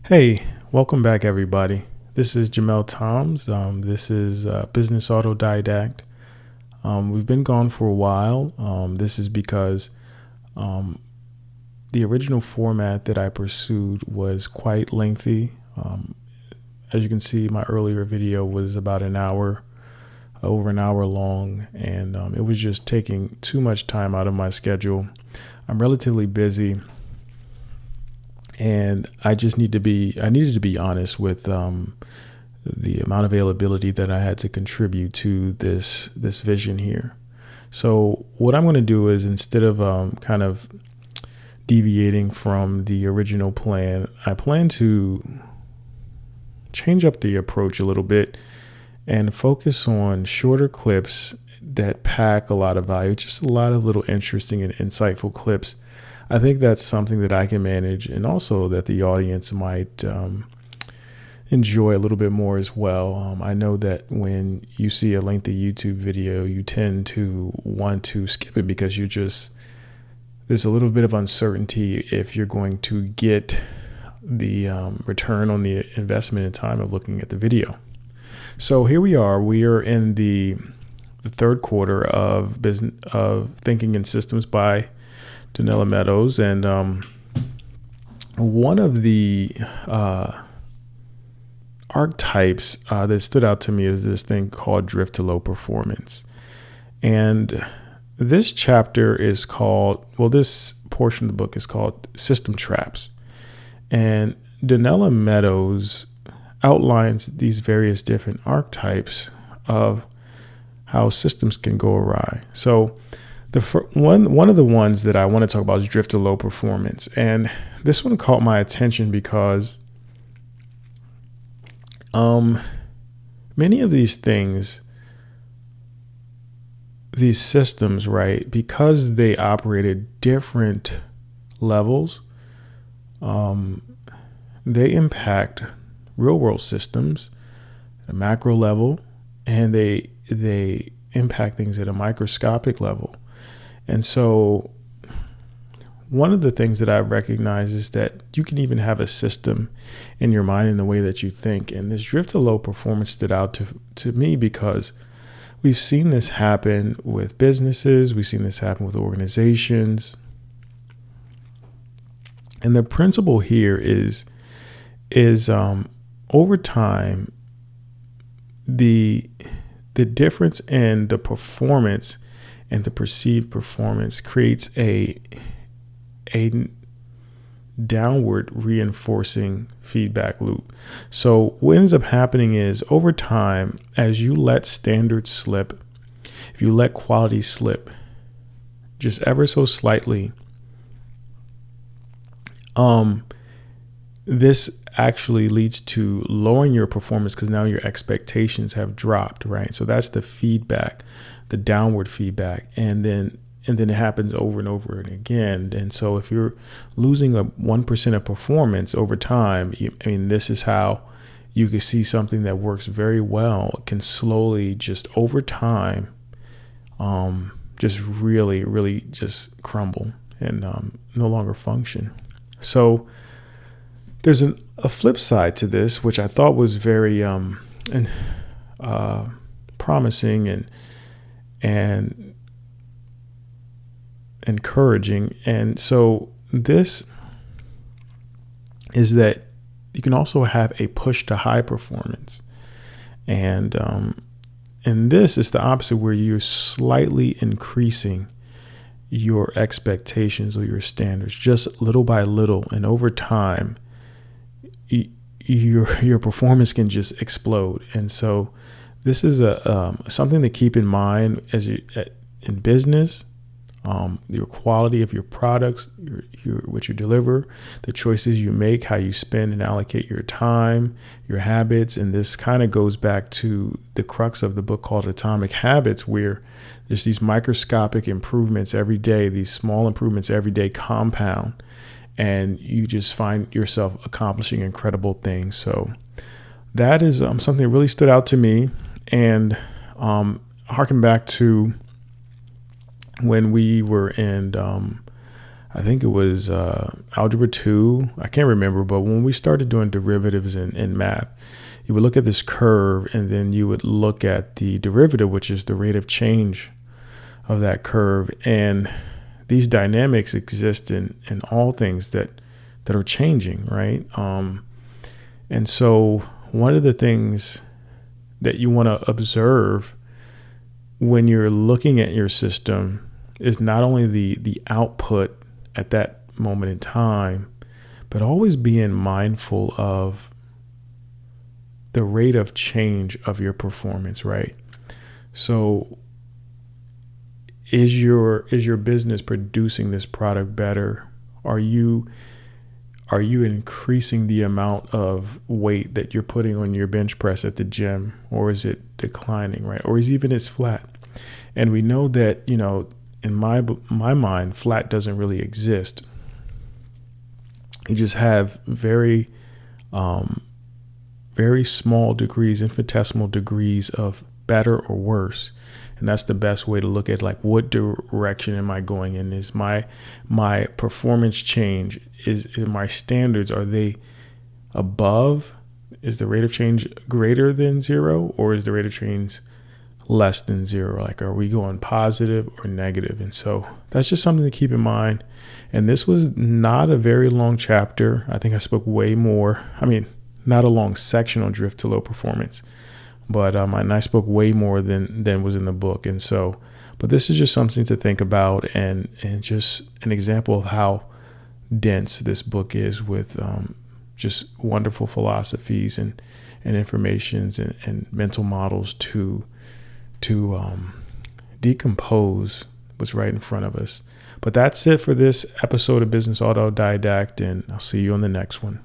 Hey, welcome back, everybody. This is Jamel Toms. This is Business Autodidact. We've been gone for a while. This is because the original format that I pursued was quite lengthy. As you can see, my earlier video was about an hour, over an hour long, and it was just taking too much time out of my schedule. I'm relatively busy. And I needed to be honest with the amount of availability that I had to contribute to this vision here. So what I'm going to do is, instead of kind of deviating from the original plan, I plan to change up the approach a little bit and focus on shorter clips that pack a lot of value, just a lot of little interesting and insightful clips. I think that's something that I can manage, and also that the audience might enjoy a little bit more as well. I know that when you see a lengthy YouTube video, you tend to want to skip it because there's a little bit of uncertainty if you're going to get the return on the investment and time of looking at the video. So here we are. We are in the third quarter of Thinking in Systems by Donella Meadows, and one of the archetypes that stood out to me is this thing called drift to low performance. And this chapter is called, this portion of the book is called System Traps. And Donella Meadows outlines these various different archetypes of how systems can go awry. So one of the ones that I want to talk about is drift to low performance. And this one caught my attention because many of these things, these systems, right, because they operate at different levels, they impact real world systems at a macro level, and they impact things at a microscopic level. And so one of the things that I recognize is that you can even have a system in your mind in the way that you think. And this drift to low performance stood out to me because we've seen this happen with businesses. We've seen this happen with organizations. And the principle here is over time, the difference in the performance and the perceived performance creates a downward reinforcing feedback loop. So what ends up happening is, over time, as you let standards slip, if you let quality slip just ever so slightly, this actually leads to lowering your performance because now your expectations have dropped, right? So that's the feedback, the downward feedback, and then it happens over and over and again. And so if you're losing 1% of performance over time, this is how you can see something that works very well can slowly, just over time, just really just crumble and no longer function. So there's a flip side to this, which I thought was very promising and encouraging. And so this is that you can also have a push to high performance. And this is the opposite, where you're slightly increasing your expectations or your standards just little by little. And over time, your performance can just explode. And so this is something to keep in mind in business. Your quality of your products, what you deliver, the choices you make, how you spend and allocate your time, your habits. And this kind of goes back to the crux of the book called Atomic Habits, where there's these microscopic improvements every day, these small improvements every day compound, and you just find yourself accomplishing incredible things. So that is something that really stood out to me. And harken back to when we were in I think it was Algebra 2. I can't remember, but when we started doing derivatives in math, you would look at this curve and then you would look at the derivative, which is the rate of change of that curve. And these dynamics exist in all things that are changing, right? And so one of the things that you want to observe when you're looking at your system is not only the output at that moment in time, but always being mindful of the rate of change of your performance, right? So is your business producing this product better? Are you increasing the amount of weight that you're putting on your bench press at the gym, or is it declining, right? Or is even it's flat? And we know that, in my mind, flat doesn't really exist. You just have very small degrees, infinitesimal degrees of better or worse. And that's the best way to look at, like, what direction am I going in? Is my performance change, is my standards, are they above? Is the rate of change greater than 0, or is the rate of change less than 0? Like, are we going positive or negative? And so that's just something to keep in mind. And this was not a very long chapter. I think I spoke way more. I mean, not a long section on drift to low performance, but and I spoke way more than was in the book. And so, but this is just something to think about, and just an example of how dense this book is with just wonderful philosophies and informations and mental models to decompose what's right in front of us. But that's it for this episode of Business Autodidact, and I'll see you on the next one.